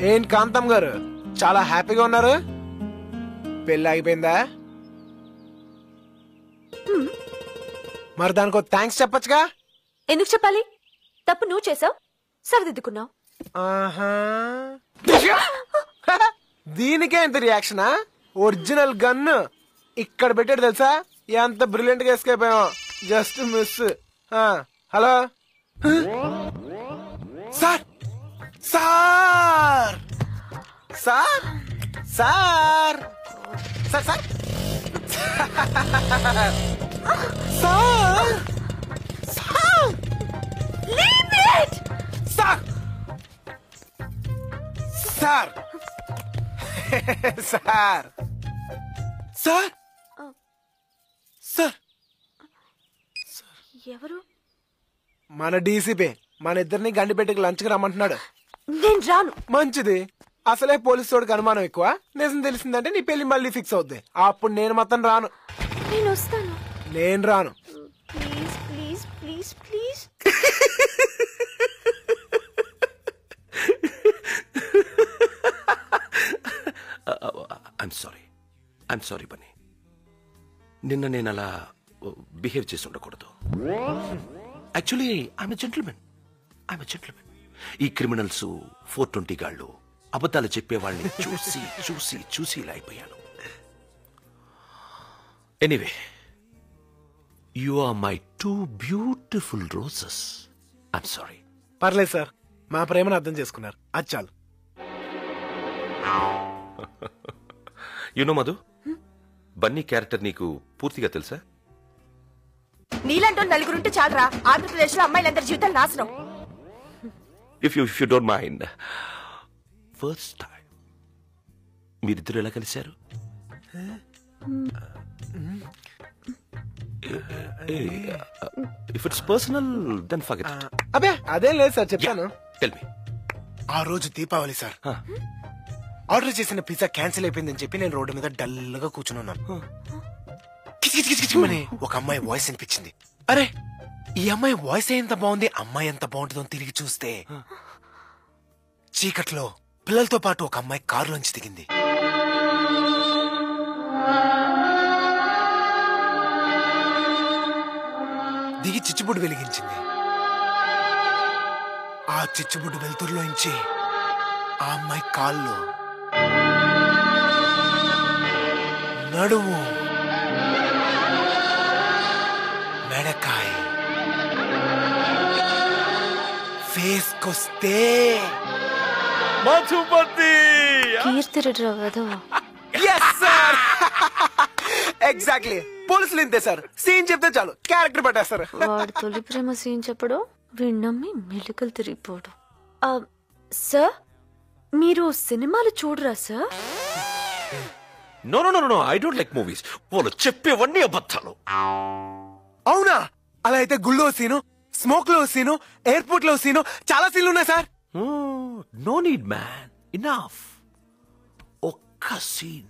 ఏం కాంతం గారు చాలా హ్యాపీగా ఉన్నారు? పెళ్ళి అయిపోయిందా? మరి దానికో థ్యాంక్స్ చెప్పచ్చుగా. ఎందుకు చెప్పాలి? తప్పు నువ్వు చేసావు, సరిదిద్దుకున్నావు. దీనికే ఎంత రియాక్షనా? ఒరిజినల్ గన్ ఇక్కడ పెట్టాడు తెలుసా? ఎంత బ్రిలియంట్ గా ఎస్కేప్ అయ్యాం. Just miss. Hello sir, sir sir sir sir sir sir sir leave it. Sir sir sir sir sir ఎవరు? మన డీసీపీ మన ఇద్దరిని గండిపెట్టుకు లంచ్కి రమ్మంటున్నాడు. నేను రాను. మంచిది. అసలే పోలీసు తోడికి అనుమానం ఎక్కువ. నిజం తెలిసిందంటే నీ పెళ్లి మళ్ళీ ఫిక్స్ అవుద్ది. అప్పుడు నేను మొత్తం రాను. నేను వస్తాను. నేను రాను. Please please please please. I'm sorry Bunny. నిన్న నేను అలా బిహేవ్ చేసి ఉండకూడదు. Actually I'm a gentlemen. ఈ క్రిమినల్స్ 420 గాళ్ళు అబద్ధాలు చెప్పేవాళ్ళని చూసి చూసి చూసి ఇలా అయిపోయాను. Anyway, you are my 2 beautiful roses. I'm sorry. పర్లేదు సార్, మా ప్రేమను అర్థం చేసుకున్నారు. అది చాలు. యునో మధు, బన్నీ క్యారెక్టర్ నీకు పూర్తిగా తెలుసా? నీలంటూ నలుగురుంటే చాలరా, ఆంధ్రప్రదేశ్ లో అమ్మాయిలందరి జీవితాలు నాశనం. If you don't mind, first time మీరిద్దరు ఎలా కలిశారు? If it's personal then forget it. అబే అదేం లేదు సార్, చెప్తాను. Tell me. ఆ రోజు దీపావళి సార్. ఆర్డర్ చేసిన పిజ్జా క్యాన్సిల్ అయిపోయిందని చెప్పి నేను రోడ్డు మీద డల్ గా కూర్చుని ఉన్నాను. కిచకిచకిచకిచమని ఒక అమ్మాయి వాయిస్ అనిపించింది. అరే ఈ అమ్మాయి వాయిస్ ఎంత బాగుంది, అమ్మాయి ఎంత బాగుంటుందో తిరిగి చూస్తే చీకట్లో పిల్లలతో పాటు ఒక అమ్మాయి కారులోంచి దిగింది. దిగి చిచ్చుబుడ్డు వెలిగించింది. ఆ చిచ్చుబుడ్డు వెలుతురులోంచి ఆ అమ్మాయి కాళ్ళు, నడుము, మెడకాయ, ఫేస్ కొస్తే మధుపతి. ఎగ్జాక్ట్లీ. పోలీసులు ఇంతే సార్, సీన్ చెప్తే చాలు క్యారెక్టర్ పట్టేస్తారు. వాడు తొలి ప్రేమ సీన్ చెప్పడం విన్నమ్మి మెలికలు తిరిగిపోవడం. సార్ మీరు సినిమాలు చూడరా sir? No no no, I don't like movies. వాళ్ళు చెప్పేవన్నీ అబద్ధాలు. అవునా? అలా అయితే గుళ్ళో సీను, స్మోక్ లో సీను, ఎయిర్పోర్ట్ లో సీను, చాలా సీన్లు ఉన్నాయి సార్. No need man, enough. ఒక్క సీన్.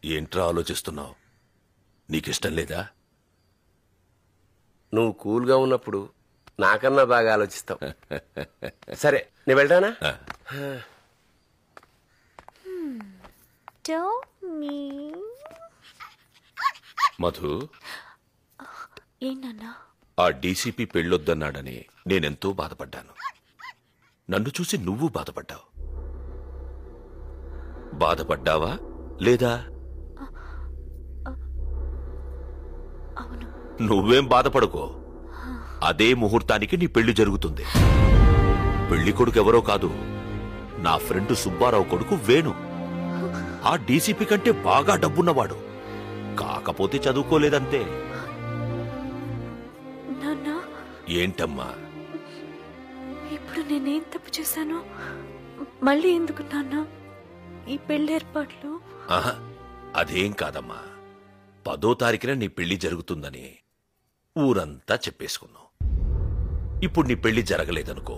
ఏంట్రా ఆలోచిస్తున్నావు? నీకిష్టం లేదా? నువ్వు కూల్గా ఉన్నప్పుడు నాకన్నా బాగా ఆలోచిస్తావు. సరే నేను వెళ్తానా? మధు, ఏంటన్నా? ఆ డీసీపీ పెళ్ళొద్దన్నాడని నేనెంతో బాధపడ్డాను. నన్ను చూసి నువ్వు బాధపడ్డావు. బాధపడ్డావా లేదా? నువ్వేం బాధపడుకో. అదే ముహూర్తానికి నీ పెళ్లి జరుగుతుంది. పెళ్లి కొడుకు ఎవరో కాదు, నా ఫ్రెండ్ సుబ్బారావు కొడుకు వేణు. ఆ డీసీపీ కంటే బాగా డబ్బున్నవాడు. కాకపోతే చదువుకోలేదంతే. ఏంటమ్మా? ఇప్పుడు నేనేం తప్పు చేశాను? మళ్ళీ ఎందుకు నాన్న ఈ పెళ్లి ఏర్పాట్లు? అదేం కాదమ్మా, 10వ తారీఖున నీ పెళ్లి జరుగుతుందని ఊరంతా చెప్పేసుకున్నావు. ఇప్పుడు నీ పెళ్లి జరగలేదనుకో,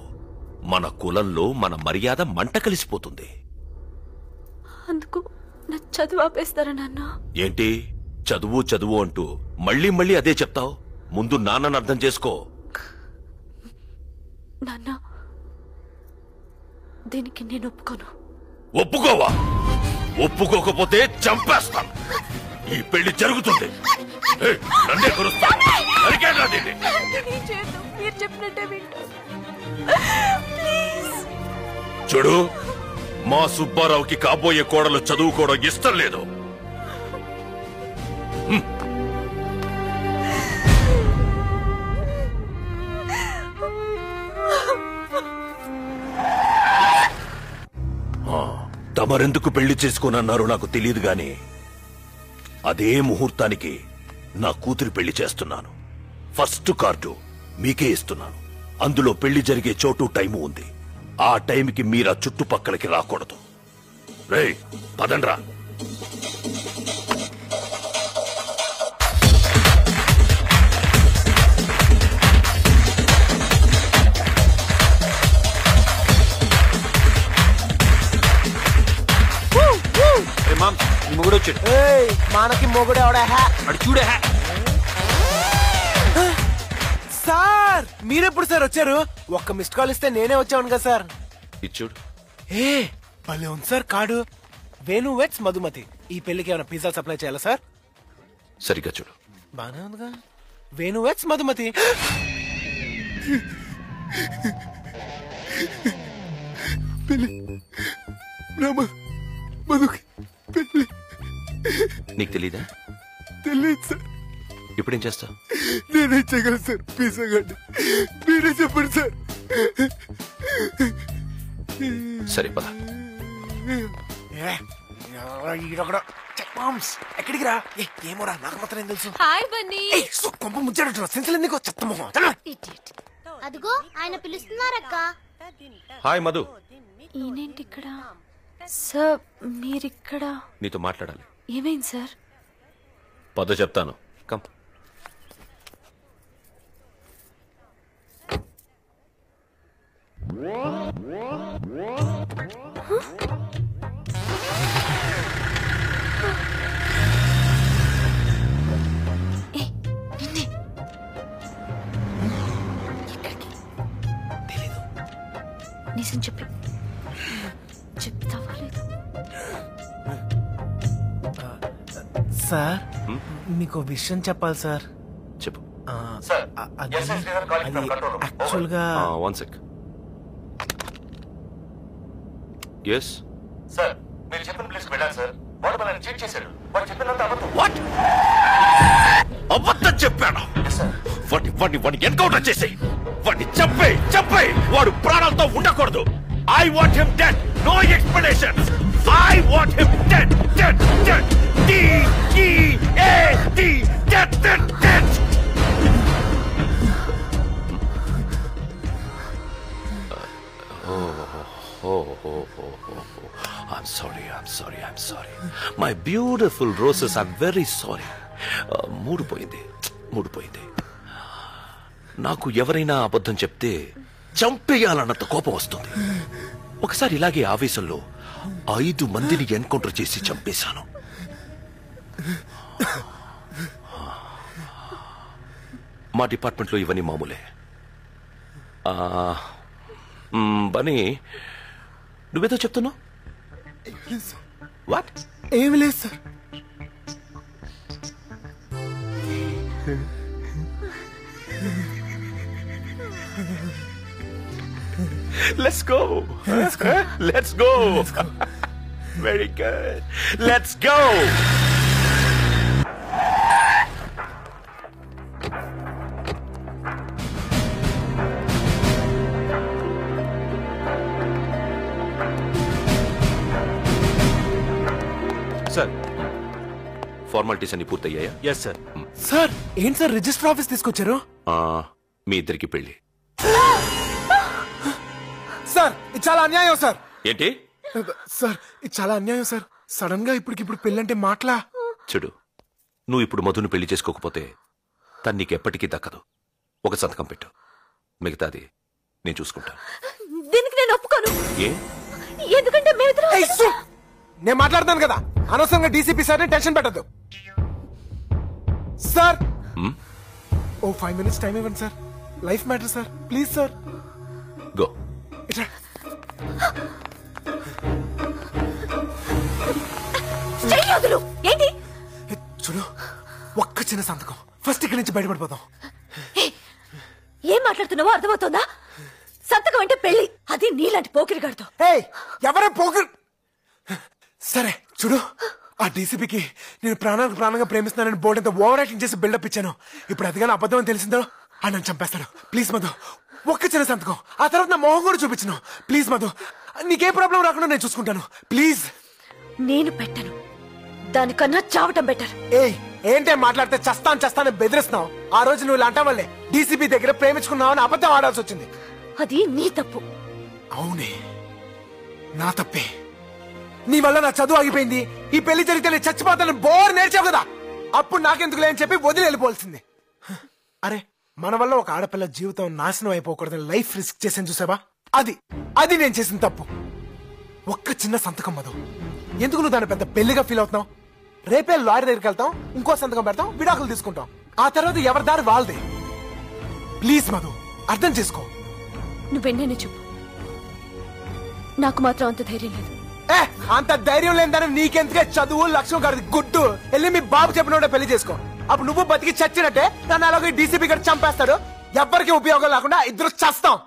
మన కులంలో మన మర్యాద మంట కలిసిపోతుంది. అందుకు నా చదువు ఆపేస్తారా నాన్న? ఏంటి చదువు చదువు అంటూ మళ్ళీ మళ్ళీ అదే చెప్తావు? ముందు నాన్నను అర్థం చేసుకో. నాన్న దీనికి నేను ఒప్పుకోను. ఒప్పుకోవా? ఒప్పుకోకపోతే చంపేస్తాను. ఈ పెళ్లి జరుగుతుంది. ఏయ్, నన్నే కొరుస్తాను. నరికేనా దీన్ని? మీరు చెప్పినట్టే వింటాను. చూడు, మా సుబ్బారావుకి కాబోయే కోడలు చదువుకోవడం ఇష్టం లేదు. తమరెందుకు పెళ్లి చేసుకోనన్నారో నాకు తెలియదు గాని అదే ముహూర్తానికి నా కూతురి పెళ్లి చేస్తున్నాను. ఫస్ట్ కార్డు మీకే ఇస్తున్నాను. అందులో పెళ్లి జరిగే చోటు టైము ఉంది. ఆ టైంకి మీరా చుట్టుపక్కలకి రాకూడదు. రేయ్, పదండ్రా. మొగుడు వచ్చాడు. మనకి మొగుడు ఎవడా? అడు చూడే. సార్ మీరెప్పుడు సార్ వచ్చారు? ఒక్క మిస్డ్ కాల్ ఇస్తే నేనే వచ్చాను కదా సార్. ఇచ్చుడు. భలే ఉంది sir card. Venu weds Madhumati. ఈ పెళ్లికి ఏమైనా పిజ్జా సప్లై చేయాలా సార్? సరిగ్గా చూడు. బానే ఉందిగా. వేణు వెట్స్ మధుమతి. నీకు తెలీదా? తెలియదు సార్. ఇప్పుడేం చేస్తావు? నేనే చేయగలను సార్. పిజ్జా గడ్డి మీరే చెప్పండి సార్. సరే పద. ఎక్కడికి రా? ఏమోరా, నాకు మాత్రం ఏం తెలుసు. హాయ్ బన్నీ. కొంప ముచ్చాడు. సెన్సల్ ఎందుకో చెత్తమో. అదిగో ఆయన పిలుస్తున్నారక్క. హాయ్ మధు. ఈయనేంటి ఇక్కడ? సార్ మీరిక్కడ? నీతో మాట్లాడాలి. ఏమైంది సార్? పద చెప్తాను. కమ్. తెలీదు. నిజం చెప్పి చెప్తావా లేదు? సార్ మీకు విషయం చెప్పాలి సార్. చెప్పు. అది యాక్చువల్ గా. One sec. ఎస్ సార్, మీరు చెప్పిన ప్లేస్ వెళ్ళాను సార్. వాడు మనల్ని చీట్ చేశాడు. వాడు చెప్పినంత అబద్ధం. వాట్? అబద్ధం చెప్పాను. వాడిని ఎన్కౌంటర్ చేసి వాడిని చంపే వాడు ప్రాణాలతో ఉండకూడదు. I want him dead. No explanations. I want him dead. DEAD. Dead. I'm sorry. My beautiful roses, I'm very sorry. మూడిపోయింది. నాకు ఎవరైనా అబద్ధం చెప్తే చంపేయాలన్నంత కోపం వస్తుంది. ఒకసారి ఇలాగే ఆవేశంలో 5 మందిని ఎన్కౌంటర్ చేసి చంపేశాను. మా డిపార్ట్మెంట్లో ఇవన్నీ మామూలే. బనీ, నువ్వేదో చెప్తున్నావు? వాట్? ఏమి లేదు sir. Let's go. Very good. Let's go. Sir, formalities అన్ని పూర్తయ్యాయా? Yes sir. సార్ ఏంటి సార్ రిజిస్టర్ ఆఫీస్ తీసుకొచ్చారు? మీ ఇద్దరికి పెళ్లి. సార్ ఇది చాలా అన్యాయం సార్. ఏంటి? సార్ ఇది చాలా అన్యాయం సార్. సడన్ గా ఇప్పటికిప్పుడు పెళ్ళంటే మాటలా? చూడు, నువ్వు ఇప్పుడు మధుని పెళ్లి చేసుకోకపోతే తను నీకు ఎప్పటికీ దక్కదు. ఒక సంతకం పెట్టు, మిగతాది నేను చూసుకుంటాను. దీనికి నేను ఒప్పుకోను. ఏ? ఎందుకంటే మేమిద్దరం. నేను మాట్లాడతాను కదా, అనవసరంగా డీసీపీ సార్ టెన్షన్ పెట్టద్దు. సార్ ఓ 5 minutes టైం ఇవ్వండి sir. Life matter sir, please sir. Go. ఏంటి చూడు, ఒక్క చిన్న సంతకం, ఫస్ట్ ఇక్కడి నుంచి బయటపడిపోతాం. ఏం మాట్లాడుతున్నావో అర్థమవుతుందా? సంతకం అంటే పెళ్లి, అది నీలాంటి పోకిరిగాడితో. ఎవరే పోకిరి? సరే చూడు, ఆ డీసీపీకి నేను ప్రాణానికి ప్రాణంగా ప్రేమిస్తున్నానని బోర్డు ఎంత ఓవర్ యాక్టింగ్ చేసి బిల్డప్ ఇచ్చాను. ఇప్పుడు అదిగానే అబద్ధం అని తెలిసిందో ఆ నన్ను చంపేస్తాడు. ప్లీజ్ మధు, ఒక్క చిన్న సంతకం, ఆ తర్వాత నా మొహం కూడా చూపించను. ప్లీజ్ మధు, నీకే ప్రాబ్లం రాకుండా నేను చూసుకుంటాను. ప్లీజ్. నేను పెట్టను, దానికన్నా చావటం బెటర్. ఏంటే మాట్లాడితే చస్తాను బెదిరిస్తున్నావు? ఆ రోజు నువ్వు ఇలా అంటాం వల్లే డీసీపీ దగ్గర ప్రేమించుకున్నావని అబద్ధం ఆడాల్సి వచ్చింది. అది నీ తప్పు. అవునే, నా తప్పే. నీ వల్ల నా చదువు ఆగిపోయింది. ఈ పెళ్లి జరిగితే నేను చచ్చిపోతాను బోర్ నేర్చావు కదా, అప్పుడు నాకెందుకు లేని చెప్పి వదిలి వెళ్ళిపోవాల్సింది. అరే, మన వల్ల ఒక ఆడపిల్ల జీవితం నాశనం అయిపోకూడదని లైఫ్ రిస్క్ చేసాను చూసావా? అది నేను చేసిన తప్పు. ఒక్క చిన్న సంతకం మధు, ఎందుకు నువ్వు దాన్ని పెద్ద పెళ్లిగా ఫీల్ అవుతున్నావు? రేపే లాయర్ దగ్గరికి వెళ్తాం, ఇంకో సంతకం పెడతాం, విడాకులు తీసుకుంటాం. ఆ తర్వాత ఎవరి దారి వాళ్ళదే. ప్లీజ్ మధు, అర్థం చేసుకో. నువ్వెన్నే చెప్పు, నాకు మాత్రం అంత ధైర్యం లేదు. అంత ధైర్యం లేదని నీకెందుకే చదువు? లక్ష్యం గారి గుడ్డు వెళ్ళి మీ బాబు చెప్పిన పెళ్లి చేసుకో. అప్పుడు నువ్వు బతికి చచ్చినట్టే, నన్ను అలాగే డీసీపీ గారు చంపేస్తాడు. ఎవ్వరికి ఉపయోగం లేకుండా ఇద్దరు చస్తాం.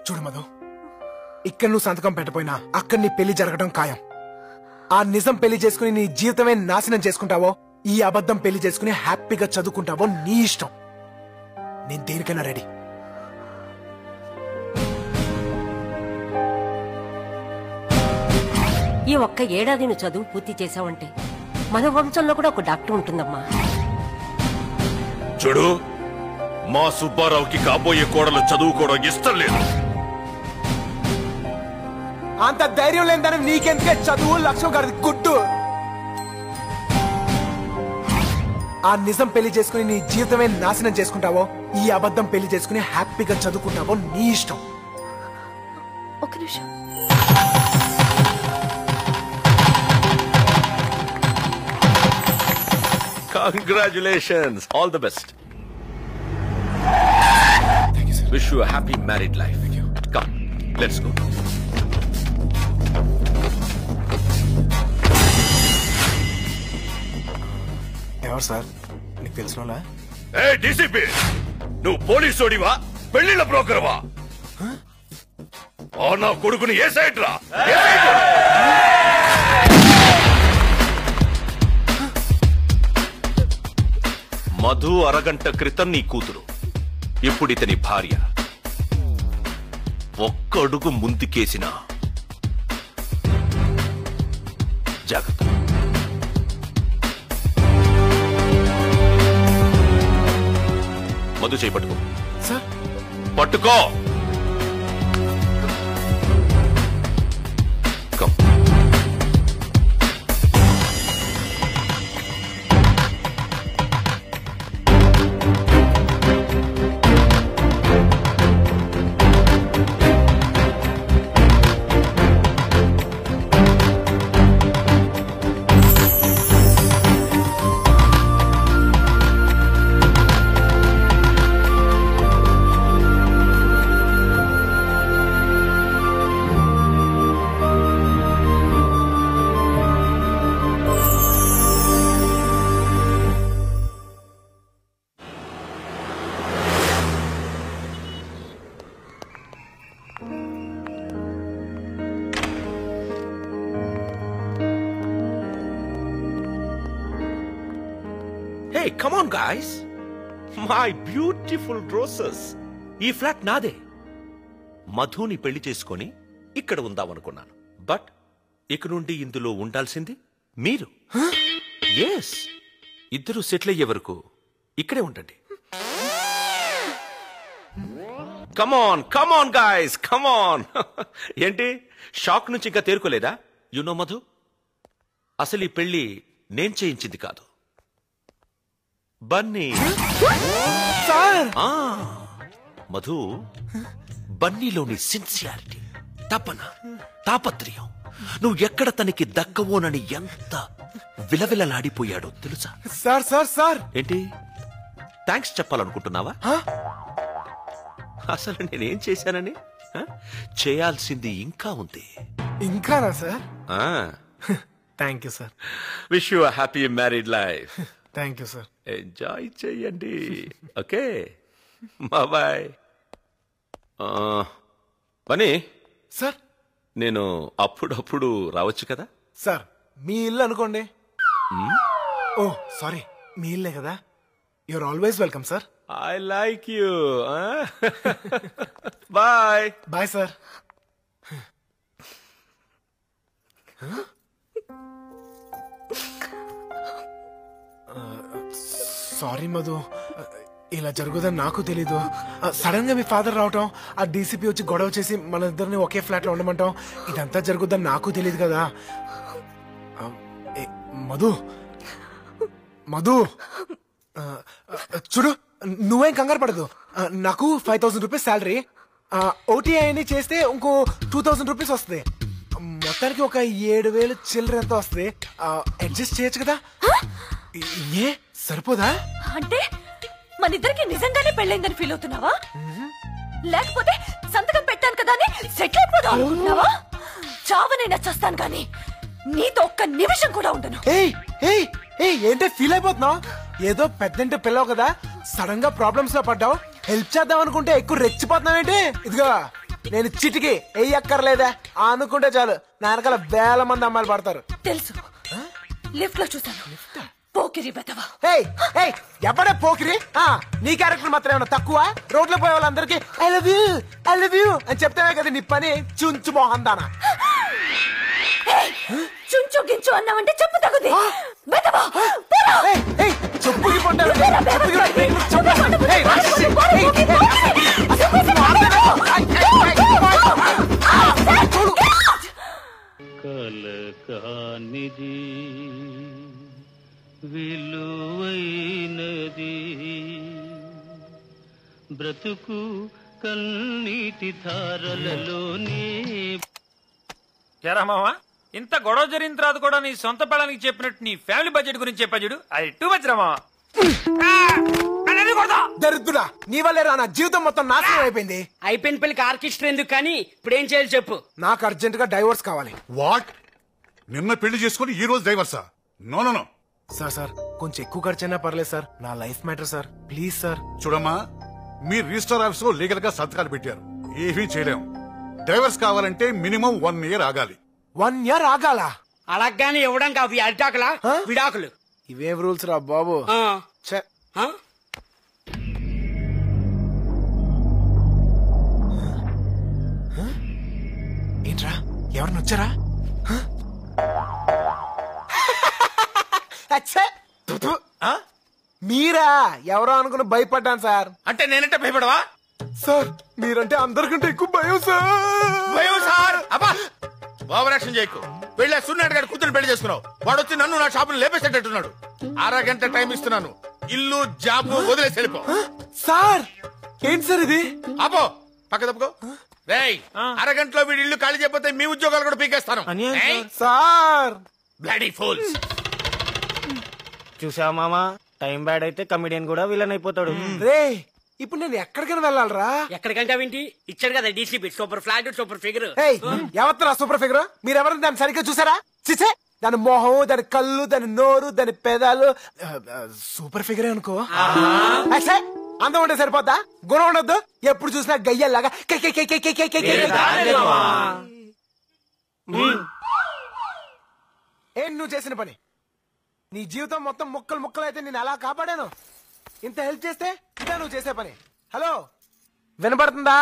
చూడు మధు, ఇక్కడ నువ్వు సంతకం పెట్టపోయినా అక్కడ నీ పెళ్లి జరగడం ఖాయం. ఆ నిజం పెళ్లి చేసుకుని నీ జీవితమే నాశనం చేసుకుంటావో, ఈ అబద్ధం పెళ్లి చేసుకుని హ్యాపీగా చదువుకుంటావో నీ ఇష్టం. నేను దేనికైనా రెడీ. ఈ ఒక్క ఏడాది నువ్వు చదువు పూర్తి చేసావంటే మన వంశంలో కూడా ఒక డాక్టర్ ఉంటుందమ్మా. చూడు, మా సుబ్బారావుకి కాబోయే కోడలు చదువుకోవడం ఇష్టం లేదు. అంత ధైర్యం లేదని నీకెందుకే చదువు? లక్ష్యం గారి గుడ్డు. ఆ నిజం పెళ్లి చేసుకుని నీ జీవితమే నాశనం చేసుకుంటావో, ఈ అబద్ధం పెళ్లి చేసుకుని హ్యాపీగా చదువుకుంటావో నీ ఇష్టం. ఒక నిమిషం. Congratulations, all the best. Thank you, sir. Wish you a happy married life. Thank you. Come, let's go. ఎవరు సార్? నీకు తెలిసిన? ఏ డీసీపీ, నువ్వు పోలీసోడివా పెళ్లిళ్ళ బ్రోకర్వా? నా కొడుకుని ఏ సైడ్ రా? మధు అరగంట క్రితం నీ కూతురు, ఇప్పుడు ఇతని భార్య. ఒక్క అడుగు ముందుకేసిన జాగ్రత్త. మధు చేయి పట్టుకో. సార్ పట్టుకో. Come. Hey, come on guys. My beautiful roses. ఈ ఫ్లాట్ నాదే. మధుని పెళ్లి చేసుకొని ఇక్కడ ఉందామనుకున్నాను. బట్ ఇక నుండి ఇందులో ఉండాల్సింది మీరు. ఎస్, ఇద్దరు సెటిల్ అయ్యే వరకు ఇక్కడే ఉండండి. కమాన్ గాయస్, కమాన్. ఏంటి షాక్ నుంచి ఇంకా తేరుకోలేదా? యు నో మధు, అసలు ఈ పెళ్లి నేను చేయించింది కాదు, బన్నీ. మధు, బన్నీలోని సిన్సియారిటీ, తపన, తాపత్రయం నువ్వు ఎక్కడ తనకి దక్కవోనని ఎంత విలవిలలాడిపోయాడో తెలుసా? సార్ సార్ సార్ ఏంటి థ్యాంక్స్ చెప్పాలనుకుంటున్నావా? అసలు నేనేం చేశానని? చేయాల్సింది ఇంకా ఉంది. ఇంకానా సార్? ఆ thank you sir. Wish you happy married life. Thank you sir. Enjoy చెయ్యండి. Okay bye. పని సార్ నేను అప్పుడప్పుడు రావచ్చు కదా? సార్ మీ ఇల్లు అనుకోండి. ఓ సారీ, మీ ఇల్లే కదా. You are always welcome sir. I like you. Bye. Bye sir. Sorry Madhu, ఇలా జరుగుదని నాకు తెలీదు. సడన్ గా మీ ఫాదర్ రావటం, ఆ డీసీపీ వచ్చి గొడవ చేసి మన ఇద్దరిని ఒకే ఫ్లాట్ లో ఉండమంటాం, ఇదంతా జరుగుద్దని నాకు తెలియదు కదా. మధు మధు చూడు, నువ్వేం కంగారు పడదు. నాకు 5,000 రూపీస్ శాలరీ, ఓటీఐని చేస్తే ఇంకో 2,000 రూపీస్ వస్తుంది. మొత్తానికి ఒక 7,000 చిల్లర ఎంత వస్తుంది. అడ్జస్ట్ చేయొచ్చు కదా? ఏ సరిపోదా? అంటే మన ఇద్దరికి నిజంగానే పెళ్ళైందని ఫీల్ అవుతున్నావా? లేకపోతే సంతకం పెట్టాను కదా అని సెటిల్ అయిపోదాం అనుకుంటున్నావా? చావనైనా చస్తాను కానీ నీతో ఒక్క నిమిషం కూడా ఉండను. ఏంటే ఫీల్ అయిపోతున్నావు? ఏదో పెద్దంటే పిల్లవు కదా, సడన్ గా ప్రాబ్లమ్స్ లో పడ్డావు. హెల్ప్ చేద్దాం అనుకుంటే ఎక్కువ రెచ్చిపోతున్నావేంటి? ఇదిగో నేను చిటికి ఎయ్యక్కర్లేదా అనుకుంటే చాలు, నా వెనకాల వేల మంది అమ్మాయిలు పడతారు. తెలుసు, లిఫ్ట్ లో చూసాను. పోకిరి బెదవా. ఎవడే పోకిరి? నీ క్యారెక్టర్ మాత్రం ఏమన్నా తక్కువ? రోడ్లో పోయే వాళ్ళందరికీ ఐ లవ్ యూ అని చెప్తావే కదా నీ పని. చుంచు మోహన్ దానా. చుంచు గించు అన్నావంటే చెప్పు తగుది. చెప్పుకి కలకానిది విలువైనది బ్రతుకు కన్నీటి ధారలలోనే. ఎరా మావా, ఇంత గొడవ జరిగిన తర్వాత కూడా నీ సొంత పెళ్ళానికి చెప్పినట్టు నీ ఫ్యామిలీ బడ్జెట్ గురించి చెప్పా చూడు, అది టూ మచ్ రా మావా. దరిద్రుడా, నీ వల్లే రా నా జీవితం మొత్తం నాశనం అయిపోయింది. అయిపోయిన పెళ్లికి ఆర్కెస్ట్రా ఎందుకు కానీ ఇప్పుడు ఏం చేయాలి చెప్పు. నాకు అర్జెంట్ గా డైవోర్స్ కావాలి. వాట్? నిన్న పెళ్లి చేసుకుని ఈ రోజు డైవర్సా? నో నో నో సార్ కొంచెం ఎక్కువ ఖర్చైనా పర్లేదు సార్, నా life matter sir, please sir. చూడమ్మా, మీ రిజిస్టర్ ఆఫీస్ లో లీగల్ గా సంతకాలు పెట్టారు, ఏమీ చేయలేము. డైవర్స్ కావాలంటే మినిమం 1 year ఆగాలి. 1 year ఆగాలా? అలాగానే ఇవ్వడానికి అవి అరిటాకులా విడాకులు? ఇవేం రూల్స్ రా బాబు. ఏంట్రా, ఎవరిని వచ్చారా? మీరా? ఎవరో అనుకుని భయపడ్డాను సార్. అంటే నేనంటే భయపడవా? సార్ మీరంటే అందరికంటే ఎక్కువ భయం సార్. భయం సార్? అబ్బా ఓవర్ యాక్షన్ చేయకు. పెళ్ళే సున్నాడు గారు కూతురు పెళ్లి చేసుకున్నావు, వాడు వచ్చి నన్ను నా షాపును లేపేసేటట్టున్నాడు. 6 గంట టైం ఇస్తున్నాను, ఇల్లు జాబు వదిలేసి వెళ్ళిపో. సార్ ఏంటి సార్ ఇది? అపో పక్క తప్పుకో. రేయ్, 6 గంటలో వీడి ఇల్లు ఖాళీ చేయకపోతే మీ ఉద్యోగాలు కూడా పీకేస్తాను. Sir bloody fools. చూసావా మామా, టైం బ్యాడ్ అయితే కమిడియన్ కూడా విలన్ అయిపోతాడు. రే ఇప్పుడు నేను ఎక్కడికైనా వెళ్ళాలరా? ఎక్కడికంటే వింటి ఇచ్చాడు కదా DCP, super flat super figure. ఎవరు సూపర్ ఫిగర్? మీరెవరైనా దాన్ని సరిగ్గా చూసారా? చిచే, దాని మొహం, దాని కళ్ళు, దాని నోరు, దాని పెదాలు సూపర్ ఫిగరే అనుకో. అందం ఉంటే సరిపోద్దా? గుణం ఉండొద్దు? ఎప్పుడు చూసినా గయ్యల్లాగా ఏం నువ్వు చేసిన పని? నీ జీవితం మొత్తం ముక్కలు ముక్కలు అయితే నేను ఎలా కాపాడాను? ఇంత హెల్ప్ చేస్తే ఇదే నువ్వు చేసే పని. హలో, వినపడుతుందా?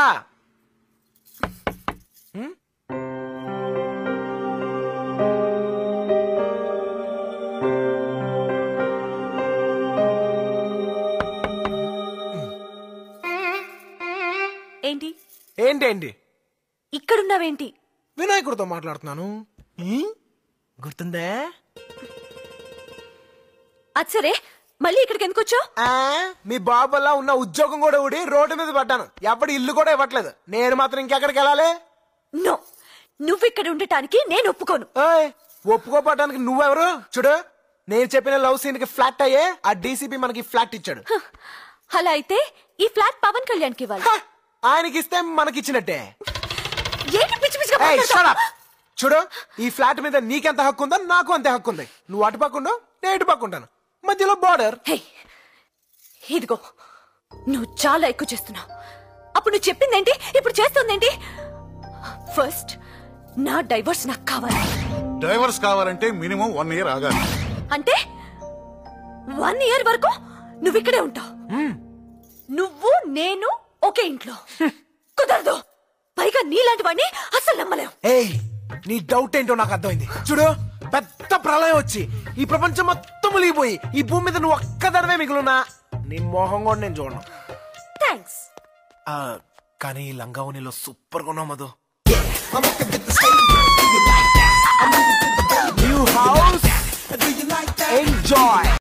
ఏంటి ఏంటేంటి? ఇక్కడున్నావేంటి? వినాయకుడితో మాట్లాడుతున్నాను. గుర్తుందా? అది సరే, మళ్ళీ ఇక్కడికి ఎందుకు వచ్చావు? మీ బాబు వల్ల ఉన్న ఉద్యోగం కూడా ఊడి రోడ్డు మీద పడ్డాను. ఎప్పుడు ఇల్లు కూడా ఇవ్వట్లేదు. నేను మాత్రం ఇంకెక్కడికి వెళ్ళాలి? నో, నువ్వు ఇక్కడ ఉండటానికి నేను ఒప్పుకోను. ఒప్పుకోపడానికి నువ్వెవరు? చూడు, నేను చెప్పిన లవ్ సీన్ కి ఫ్లాట్ అయ్యే ఆ డీసీపీ మనకి ఫ్లాట్ ఇచ్చాడు. అలా అయితే ఈ ఫ్లాట్ పవన్ కళ్యాణ్కి ఇవ్వాలి. ఆయనకి ఇస్తే మనకిచ్చినట్టే. ఏంటి పిచ్చి పిచ్చిగా ఏయ్, మాట్లాడతావ్? shut up. చూడు, ఈ ఫ్లాట్ మీద నీకెంత హక్కు ఉందో నాకు అంతే హక్కు ఉంది. నువ్వు అటు పక్కుండో నేను ఇటు పక్కుంటాను, మధ్యలో బార్డర్. ఇదిగో నువ్వు చాలా ఎక్కువ చేస్తున్నావు. అప్పుడు నువ్వు చెప్పిందేంటి, ఇప్పుడు చేస్తుందేంటి? ఫస్ట్ నా డైవర్స్ నాకు కావాలి. డైవర్స్ కావాలంటే మినిమం 1 ఇయర్ ఆగాలి. అంటే 1 ఇయర్ వరకు నువ్వు ఇక్కడే ఉంటావు. నువ్వు నేను ఒకే ఇంట్లో. కుదరదు. పైగా నీలాంటి వాడిని అసలు నమ్మలేవు. ఏయ్, నీ డౌట్ ఏంటో నాకు అర్థమైంది. చూడు, పెద్ద ప్రళయం వచ్చి ఈ ప్రపంచం మొత్తం మునిగిపోయి ఈ భూమి మీద నువ్వు ఒక్కదడవే మిగులున్నా నీ మొహం కూడా నేను చూడను. థ్యాంక్స్. కానీ ఈ లంగావనిలో సూపర్ గా ఉన్నావు మధు. New house, enjoy.